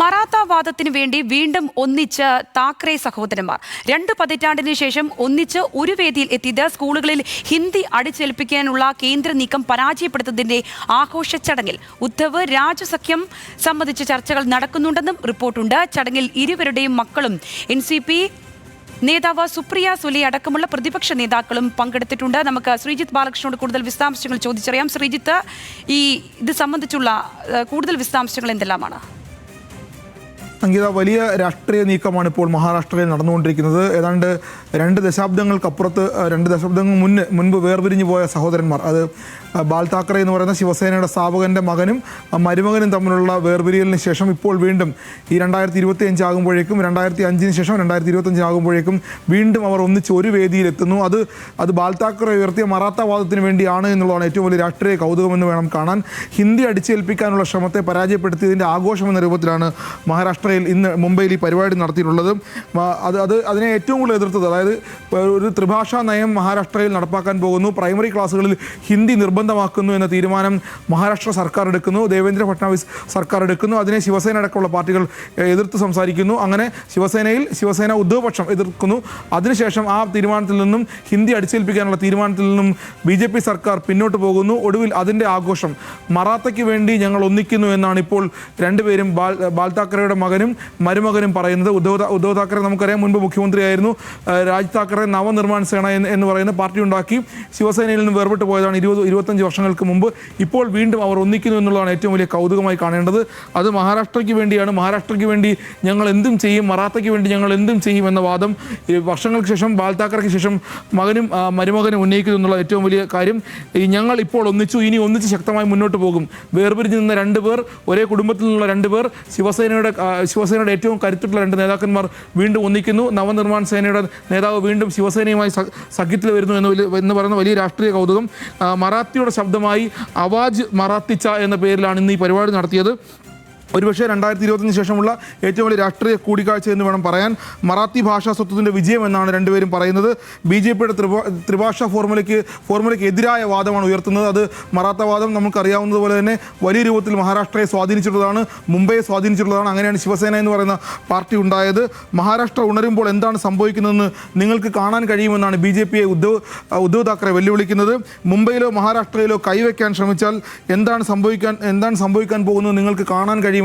മറാത്ത വാദത്തിനു വേണ്ടി വീണ്ടും ഒന്നിച്ച് താക്കറെ സഹോദരന്മാർ 2 പതിറ്റാണ്ടിന് ശേഷം ഒന്നിച്ച് ഒരു വേദിയിൽ എത്തിയത് സ്കൂളുകളിൽ ഹിന്ദി അടിച്ചേൽപ്പിക്കാനുള്ള കേന്ദ്ര നീക്കം പരാജയപ്പെടുത്തുന്നതിന്റെ ആഘോഷ ചടങ്ങിൽ ഉദ്ധവ് രാജസഖ്യം സംബന്ധിച്ച ചർച്ചകൾ നടക്കുന്നുണ്ടെന്നും റിപ്പോർട്ടുണ്ട്. ചടങ്ങിൽ ഇരുവരുടെയും മക്കളും NCP നേതാവ് സുപ്രിയ സുലെ അടക്കമുള്ള പ്രതിപക്ഷ നേതാക്കളും പങ്കെടുത്തിട്ടുണ്ട്. നമുക്ക് ശ്രീജിത്ത് ബാലകൃഷ്ണനോട് കൂടുതൽ വിശദാംശങ്ങൾ ചോദിച്ചറിയാം. ശ്രീജിത്ത്, ഇത് സംബന്ധിച്ചുള്ള കൂടുതൽ വിശദാംശങ്ങൾ എന്തെല്ലാമാണ്? സംഗീത, വലിയ രാഷ്ട്രീയ നീക്കമാണ് ഇപ്പോൾ മഹാരാഷ്ട്രയിൽ നടന്നുകൊണ്ടിരിക്കുന്നത്. ഏതാണ്ട് 2 ദശാബ്ദങ്ങൾക്കപ്പുറത്ത് 2 ദശാബ്ദങ്ങൾ മുൻപ് വേർപിരിഞ്ഞു പോയ സഹോദരന്മാർ, അത് ബാൽ താക്കറെ എന്ന് പറയുന്ന ശിവസേനയുടെ സ്ഥാപകൻ്റെ മകനും മരുമകനും തമ്മിലുള്ള വേർപിരിയലിന് ശേഷം ഇപ്പോൾ വീണ്ടും ഈ 2025 ആകുമ്പോഴേക്കും 2005 ശേഷം 2025 ആകുമ്പോഴേക്കും വീണ്ടും അവർ ഒന്നിച്ച് ഒരു വേദിയിലെത്തുന്നു. അത് ബാൽ താക്കറെ ഉയർത്തിയ മറാത്ത വാദത്തിന് വേണ്ടിയാണ് എന്നുള്ളതാണ് ഏറ്റവും വലിയ രാഷ്ട്രീയ കൗതുകമെന്ന് വേണം കാണാൻ. ഹിന്ദി അടിച്ചേൽപ്പിക്കാനുള്ള ശ്രമത്തെ പരാജയപ്പെടുത്തിയതിൻ്റെ ആഘോഷം എന്ന രൂപത്തിലാണ് മഹാരാഷ്ട്രയിൽ ഇന്ന് മുംബൈയിൽ ഈ പരിപാടി നടത്തിയിട്ടുള്ളത്. അതിനെ ഏറ്റവും കൂടുതൽ എതിർത്തത്, അതായത് ഒരു ത്രിഭാഷാ നയം മഹാരാഷ്ട്രയിൽ നടപ്പാക്കാൻ പോകുന്നു, പ്രൈമറി ക്ലാസ്സുകളിൽ ഹിന്ദി നിർബന്ധമാക്കുന്നു എന്ന തീരുമാനം മഹാരാഷ്ട്ര സർക്കാർ എടുക്കുന്നു, ദേവേന്ദ്ര ഫട്നാവിസ് സർക്കാർ എടുക്കുന്നു. അതിനെ ശിവസേന അടക്കമുള്ള പാർട്ടികൾ എതിർത്ത് സംസാരിക്കുന്നു. അങ്ങനെ ശിവസേന ഉദ്ധവ് പക്ഷം എതിർക്കുന്നു. അതിനുശേഷം ആ തീരുമാനത്തിൽ നിന്നും, ഹിന്ദി അടിച്ചേൽപ്പിക്കാനുള്ള തീരുമാനത്തിൽ നിന്നും BJP സർക്കാർ പിന്നോട്ട് പോകുന്നു. ഒടുവിൽ അതിൻ്റെ ആഘോഷം മറാത്തയ്ക്ക് വേണ്ടി ഞങ്ങൾ ഒന്നിക്കുന്നു എന്നാണ് ഇപ്പോൾ രണ്ടുപേരും ബാൽ താക്കറെയുടെ മകനും മരുമകനും പറയുന്നത്. ഉദ്ധവ് താക്കറെ നമുക്കറിയാം, മുൻപ് മുഖ്യമന്ത്രിയായിരുന്നു. രാജ് താക്കറെ നവനിർമ്മാൺ സേന എന്ന് പറയുന്ന പാർട്ടി ഉണ്ടാക്കി ശിവസേനയിൽ നിന്ന് വേർപെട്ട് പോയതാണ് 20-25 വർഷങ്ങൾക്ക് മുമ്പ്. ഇപ്പോൾ വീണ്ടും അവർ ഒന്നിക്കുന്നു എന്നുള്ളതാണ് ഏറ്റവും വലിയ കൗതുകമായി കാണേണ്ടത്. അത് മഹാരാഷ്ട്രയ്ക്ക് വേണ്ടിയാണ്. മഹാരാഷ്ട്രയ്ക്ക് വേണ്ടി ഞങ്ങൾ എന്തും ചെയ്യും, മറാത്തയ്ക്ക് വേണ്ടി ഞങ്ങൾ എന്തും ചെയ്യും എന്ന വാദം വർഷങ്ങൾക്ക് ശേഷം ബാൽ താക്കറയ്ക്ക് ശേഷം മകനും മരുമകനും ഉന്നയിക്കുന്നു എന്നുള്ള ഏറ്റവും വലിയ കാര്യം. ഞങ്ങൾ ഇപ്പോൾ ഒന്നിച്ചു, ഇനി ഒന്നിച്ച് ശക്തമായി മുന്നോട്ട് പോകും. വേർപിരിഞ്ഞ് നിന്ന 2 പേർ, ഒരേ കുടുംബത്തിൽ നിന്നുള്ള 2 പേർ, ശിവസേനയുടെ ഏറ്റവും കരുത്തുള്ള 2 നേതാക്കന്മാർ വീണ്ടും ഒന്നിക്കുന്നു. നവനിർമ്മാൺ സേനയുടെ നേതാവ് വീണ്ടും ശിവസേനയുമായി സഖ്യത്തിൽ വരുന്നു എന്ന് പറയുന്ന വലിയ രാഷ്ട്രീയ കൗതുകം. മറാത്തിയുടെ ശബ്ദമായി അവാജ് മറാത്തിച്ച എന്ന പേരിലാണ് ഇന്ന് ഈ പരിപാടി നടത്തിയത്. ഒരുപക്ഷെ 2025 ശേഷമുള്ള ഏറ്റവും വലിയ രാഷ്ട്രീയ കൂടിക്കാഴ്ച എന്ന് വേണം പറയാൻ. മറാത്തി ഭാഷാ സ്വത്വത്തിൻ്റെ വിജയം എന്നാണ് രണ്ടുപേരും പറയുന്നത്. BJPയുടെ ത്രിഭാഷാ ഫോർമുലയ്ക്ക് എതിരായ വാദമാണ് ഉയർത്തുന്നത്. അത് മറാത്ത വാദം നമുക്കറിയാവുന്നതുപോലെ തന്നെ വലിയ രൂപത്തിൽ മഹാരാഷ്ട്രയെ സ്വാധീനിച്ചിട്ടുള്ളതാണ്, മുംബൈയെ സ്വാധീനിച്ചിട്ടുള്ളതാണ്. അങ്ങനെയാണ് ശിവസേന എന്ന് പറയുന്ന പാർട്ടി ഉണ്ടായത്. മഹാരാഷ്ട്ര ഉണരുമ്പോൾ എന്താണ് സംഭവിക്കുന്നതെന്ന് നിങ്ങൾക്ക് കാണാൻ കഴിയുമെന്നാണ് BJPയെ ഉദ്ധവ് താക്കറെ വെല്ലുവിളിക്കുന്നത്. മുംബൈയിലോ മഹാരാഷ്ട്രയിലോ കൈവയ്ക്കാൻ ശ്രമിച്ചാൽ എന്താണ് സംഭവിക്കാൻ പോകുന്നത് നിങ്ങൾക്ക് കാണാൻ കഴിയുമെന്ന്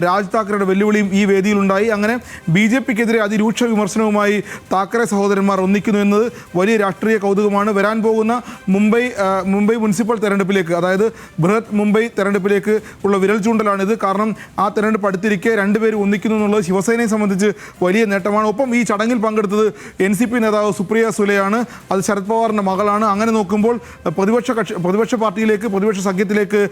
രാജ് താക്കറയുടെ വെല്ലുവിളിയും ഈ വേദിയിലുണ്ടായി. അങ്ങനെ BJPക്കെതിരെ അതിരൂക്ഷ വിമർശനവുമായി താക്കറെ സഹോദരന്മാർ ഒന്നിക്കുന്നു എന്നത് വലിയ രാഷ്ട്രീയ കൗതുകമാണ്. വരാൻ പോകുന്ന മുംബൈ മുനിസിപ്പൽ തെരഞ്ഞെടുപ്പിലേക്ക്, അതായത് ബൃഹത് മുംബൈ തെരഞ്ഞെടുപ്പിലേക്ക് ഉള്ള വിരൽ ചൂണ്ടലാണിത്. കാരണം ആ തെരഞ്ഞെടുപ്പ് അടുത്തിരിക്കെ 2 പേരും ഒന്നിക്കുന്നു എന്നുള്ളത് ശിവസേനയെ സംബന്ധിച്ച് വലിയ നേട്ടമാണ്. ഒപ്പം ഈ ചടങ്ങിൽ പങ്കെടുത്തത് NCP നേതാവ് സുപ്രിയ സുലെയാണ്. അത് ശരത് പവാറിൻ്റെ മകളാണ്. അങ്ങനെ നോക്കുമ്പോൾ പ്രതിപക്ഷ പാർട്ടിയിലേക്ക്, പ്രതിപക്ഷ സഖ്യത്തിലേക്ക്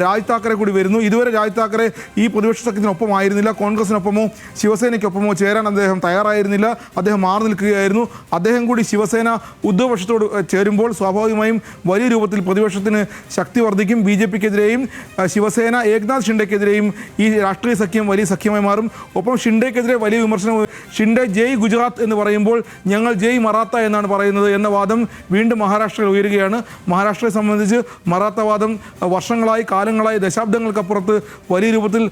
രാജ് താക്കറെ കൂടി വരുന്നു. ഇതുവരെ രാജ് താക്കറെ ഈ പ്രതിപക്ഷ സഖ്യത്തിനൊപ്പമായിരുന്നില്ല. കോൺഗ്രസിനൊപ്പമോ ശിവസേനയ്ക്കൊപ്പമോ ചേരാൻ അദ്ദേഹം തയ്യാറായിരുന്നില്ല. അദ്ദേഹം മാറി നിൽക്കുകയായിരുന്നു. അദ്ദേഹം കൂടി ശിവസേന ഉദ്ധവപക്ഷത്തോട് ചേരുമ്പോൾ സ്വാഭാവികമായും വലിയ രൂപത്തിൽ പ്രതിപക്ഷത്തിന് ശക്തി വർദ്ധിക്കും. BJPക്കെതിരെയും ശിവസേന ഏക്നാഥ് ഷിൻഡെക്കെതിരെയും ഈ രാഷ്ട്രീയ സഖ്യം വലിയ സഖ്യമായി മാറും. ഒപ്പം ഷിൻഡെക്കെതിരെ വലിയ വിമർശനം. ഷിൻഡെ ജയ് ഗുജറാത്ത് എന്ന് പറയുമ്പോൾ ഞങ്ങൾ ജയ് മറാത്ത എന്നാണ് പറയുന്നത് എന്ന വാദം വീണ്ടും മഹാരാഷ്ട്രയിൽ ഉയരുകയാണ്. മഹാരാഷ്ട്രയെ സംബന്ധിച്ച് മറാത്ത വാദം വർഷങ്ങളായി, കാലങ്ങളായി, ദശാബ്ദങ്ങൾക്കപ്പുറത്ത് വലിയ രൂപത്തിൽ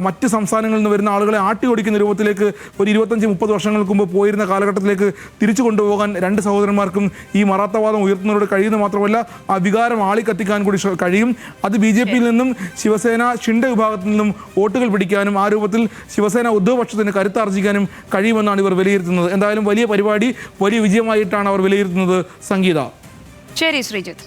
മറ്റ് സംസ്ഥാനങ്ങളിൽ നിന്ന് വരുന്ന ആളുകളെ ആട്ടി ഓടിക്കുന്ന രൂപത്തിലേക്ക് ഒരു 25-30 വർഷങ്ങൾക്ക് മുമ്പ് പോയിരുന്ന കാലഘട്ടത്തിലേക്ക് തിരിച്ചു കൊണ്ടുപോകാൻ 2 സഹോദരന്മാർക്കും ഈ മറാത്തവാദം ഉയർത്തുന്നവരോട് കഴിയുന്നത് മാത്രമല്ല ആ വികാരം ആളിക്കത്തിക്കാൻ കൂടി കഴിയും. അത് BJPയിൽ നിന്നും ശിവസേന ഷിൻഡെ വിഭാഗത്തിൽ നിന്നും വോട്ടുകൾ പിടിക്കാനും ആ രൂപത്തിൽ ശിവസേന ഉദ്ധവപക്ഷത്തിന് കരുത്താർജിക്കാനും കഴിയുമെന്നാണ് ഇവർ വിലയിരുത്തുന്നത്. എന്തായാലും വലിയ പരിപാടി, വലിയ വിജയമായിട്ടാണ് അവർ വിലയിരുത്തുന്നത്. സംഗീത. ശരി ശ്രീജിത്ത്.